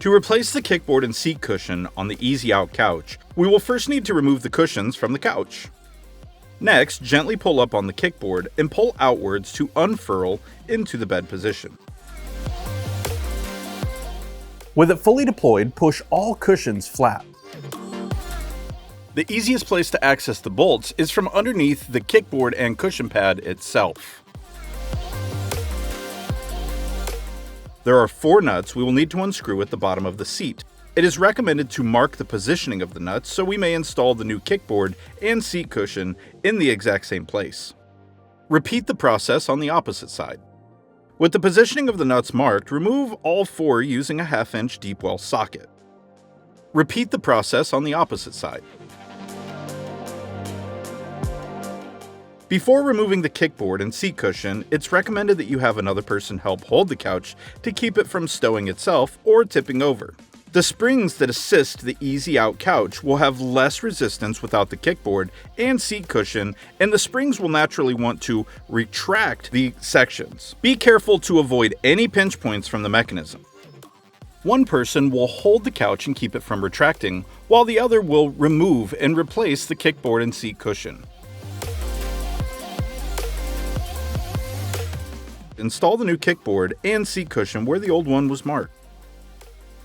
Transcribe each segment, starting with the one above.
To replace the kickboard and seat cushion on the easy out couch, we will first need to remove the cushions from the couch. Next, gently pull up on the kickboard and pull outwards to unfurl into the bed position. With it fully deployed, push all cushions flat. The easiest place to access the bolts is from underneath the kickboard and cushion pad itself. There are 4 nuts we will need to unscrew at the bottom of the seat. It is recommended to mark the positioning of the nuts so we may install the new kickboard and seat cushion in the exact same place. Repeat the process on the opposite side. With the positioning of the nuts marked, remove all 4 using a 1/2 inch deep well socket. Repeat the process on the opposite side. Before removing the kickboard and seat cushion, it's recommended that you have another person help hold the couch to keep it from stowing itself or tipping over. The springs that assist the easy out couch will have less resistance without the kickboard and seat cushion, and the springs will naturally want to retract the sections. Be careful to avoid any pinch points from the mechanism. One person will hold the couch and keep it from retracting, while the other will remove and replace the kickboard and seat cushion. Install the new kickboard and seat cushion where the old one was marked.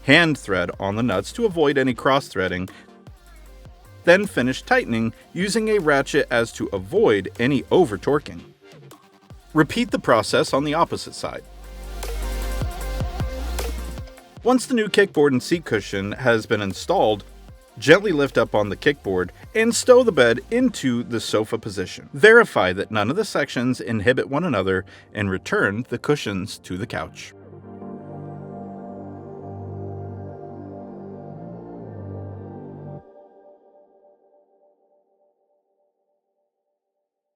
Hand thread on the nuts to avoid any cross-threading, then finish tightening using a ratchet as to avoid any over-torquing. Repeat the process on the opposite side. Once the new kickboard and seat cushion has been installed, gently lift up on the kickboard and stow the bed into the sofa position. Verify that none of the sections inhibit one another and return the cushions to the couch.